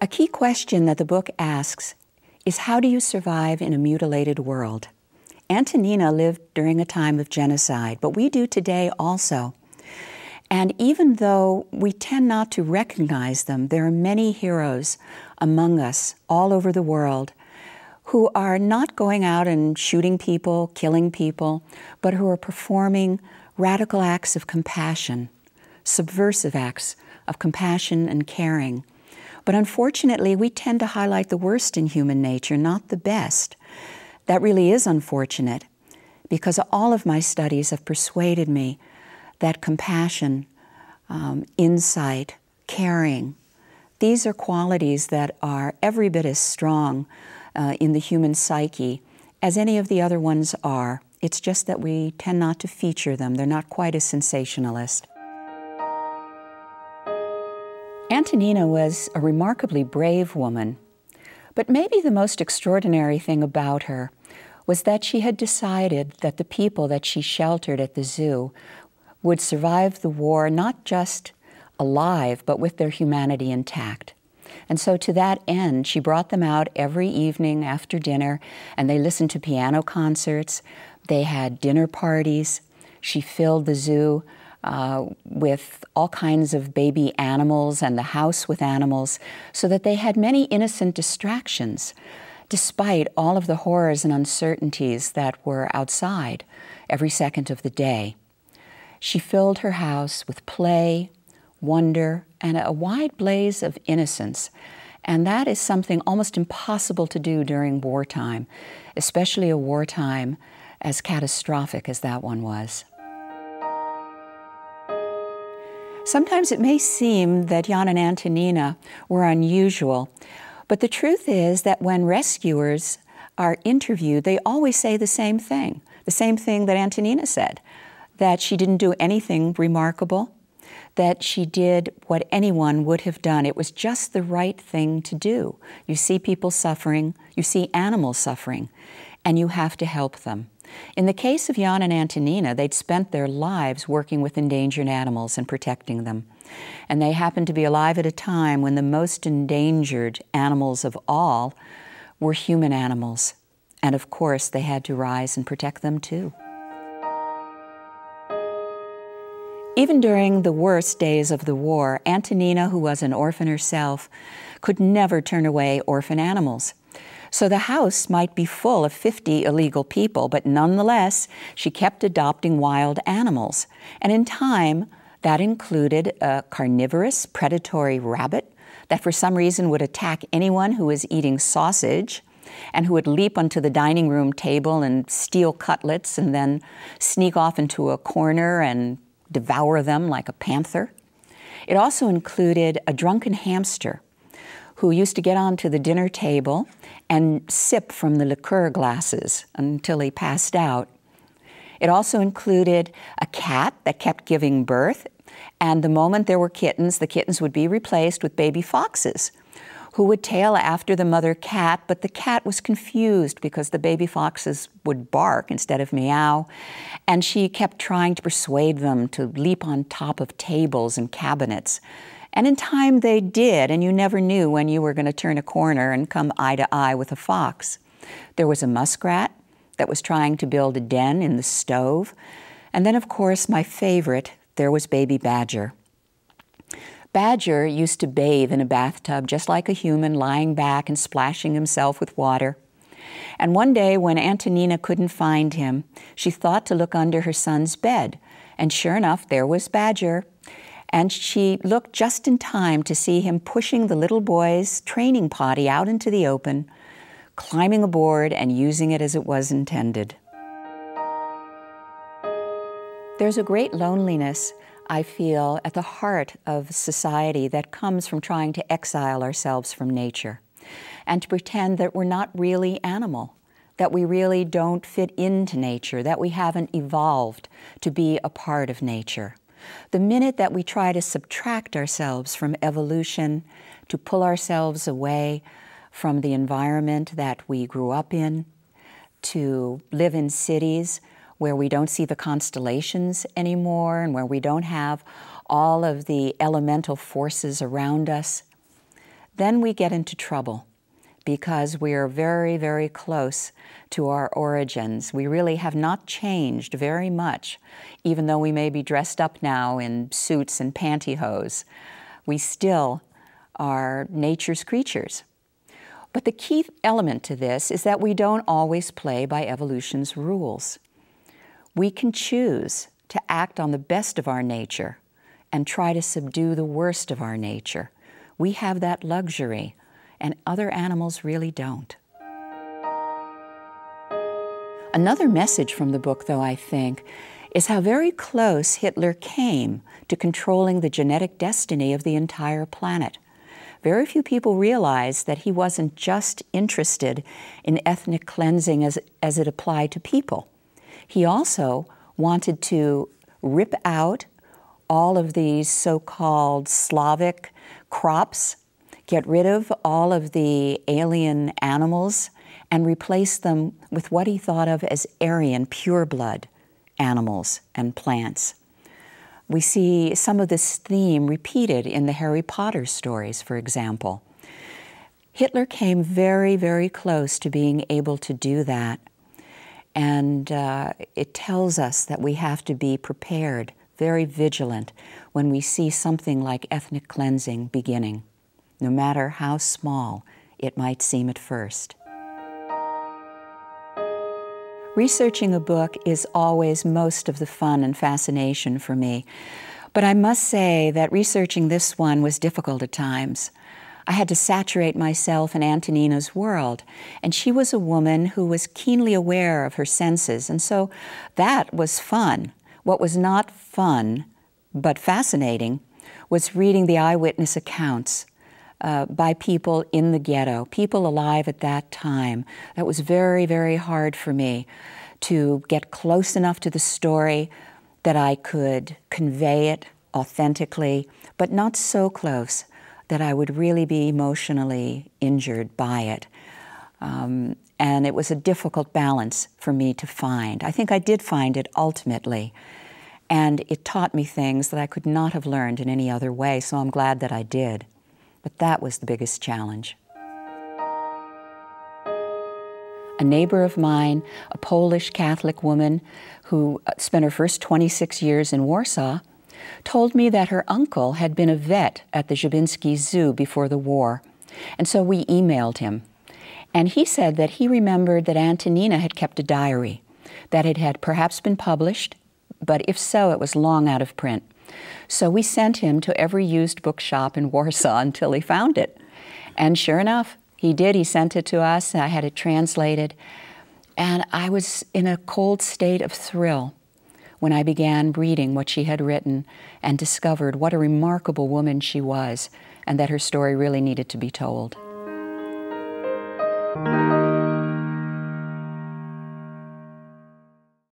A key question that the book asks is, how do you survive in a mutilated world? Antonina lived during a time of genocide, but we do today also. And even though we tend not to recognize them, there are many heroes among us all over the world who are not going out and shooting people, killing people, but who are performing radical acts of compassion, subversive acts of compassion and caring. But unfortunately, we tend to highlight the worst in human nature, not the best. That really is unfortunate, because all of my studies have persuaded me that compassion, insight, caring, these are qualities that are every bit as strong in the human psyche as any of the other ones are. It's just that we tend not to feature them. They're not quite as sensationalist. Antonina was a remarkably brave woman, but maybe the most extraordinary thing about her was that she had decided that the people that she sheltered at the zoo would survive the war not just alive, but with their humanity intact. And so to that end, she brought them out every evening after dinner, and they listened to piano concerts. They had dinner parties. She filled the zoo with all kinds of baby animals and the house with animals, so that they had many innocent distractions, despite all of the horrors and uncertainties that were outside every second of the day. She filled her house with play, wonder, and a wide blaze of innocence. And that is something almost impossible to do during wartime, especially a wartime as catastrophic as that one was. Sometimes it may seem that Jan and Antonina were unusual, but the truth is that when rescuers are interviewed, they always say the same thing that Antonina said, that she didn't do anything remarkable, that she did what anyone would have done. It was just the right thing to do. You see people suffering, you see animals suffering, and you have to help them. In the case of Jan and Antonina, they'd spent their lives working with endangered animals and protecting them. And they happened to be alive at a time when the most endangered animals of all were human animals. And of course, they had to rise and protect them too. Even during the worst days of the war, Antonina, who was an orphan herself, could never turn away orphan animals. So the house might be full of 50 illegal people, but nonetheless, she kept adopting wild animals. And in time, that included a carnivorous, predatory rabbit that for some reason would attack anyone who was eating sausage, and who would leap onto the dining room table and steal cutlets and then sneak off into a corner and devour them like a panther. It also included a drunken hamster who used to get onto the dinner table and sip from the liqueur glasses until he passed out. It also included a cat that kept giving birth, and the moment there were kittens, the kittens would be replaced with baby foxes who would tail after the mother cat, but the cat was confused because the baby foxes would bark instead of meow, and she kept trying to persuade them to leap on top of tables and cabinets. And in time they did, and you never knew when you were going to turn a corner and come eye to eye with a fox. There was a muskrat that was trying to build a den in the stove. And then, of course, my favorite, there was baby Badger. Badger used to bathe in a bathtub just like a human, lying back and splashing himself with water. And one day when Antonina couldn't find him, she thought to look under her son's bed. And sure enough, there was Badger. And she looked just in time to see him pushing the little boy's training potty out into the open, climbing aboard and using it as it was intended. There's a great loneliness, I feel, at the heart of society that comes from trying to exile ourselves from nature and to pretend that we're not really animal, that we really don't fit into nature, that we haven't evolved to be a part of nature. The minute that we try to subtract ourselves from evolution, to pull ourselves away from the environment that we grew up in, to live in cities where we don't see the constellations anymore and where we don't have all of the elemental forces around us, then we get into trouble because we are very, very close to our origins. We really have not changed very much, even though we may be dressed up now in suits and pantyhose. We still are nature's creatures. But the key element to this is that we don't always play by evolution's rules. We can choose to act on the best of our nature and try to subdue the worst of our nature. We have that luxury, and other animals really don't. Another message from the book, though, I think, is how very close Hitler came to controlling the genetic destiny of the entire planet. Very few people realize that he wasn't just interested in ethnic cleansing as it applied to people. He also wanted to rip out all of these so-called Slavic crops, get rid of all of the alien animals, and replace them with what he thought of as Aryan, pure-blood animals and plants. We see some of this theme repeated in the Harry Potter stories, for example. Hitler came very, very close to being able to do that. And it tells us that we have to be prepared, very vigilant, when we see something like ethnic cleansing beginning, no matter how small it might seem at first. Researching a book is always most of the fun and fascination for me, but I must say that researching this one was difficult at times. I had to saturate myself in Antonina's world, and she was a woman who was keenly aware of her senses, and so that was fun. What was not fun, but fascinating, was reading the eyewitness accounts by people in the ghetto, people alive at that time. That was very, very hard for me to get close enough to the story that I could convey it authentically, but not so close that I would really be emotionally injured by it. And it was a difficult balance for me to find. I think I did find it ultimately, and it taught me things that I could not have learned in any other way, so I'm glad that I did. But that was the biggest challenge. A neighbor of mine, a Polish Catholic woman who spent her first 26 years in Warsaw, told me that her uncle had been a vet at the Żabinski Zoo before the war, and so we emailed him. And he said that he remembered that Antonina had kept a diary, that it had perhaps been published, but if so, it was long out of print. So we sent him to every used bookshop in Warsaw until he found it. And sure enough, he did. He sent it to us. I had it translated. And I was in a cold state of thrill when I began reading what she had written and discovered what a remarkable woman she was and that her story really needed to be told.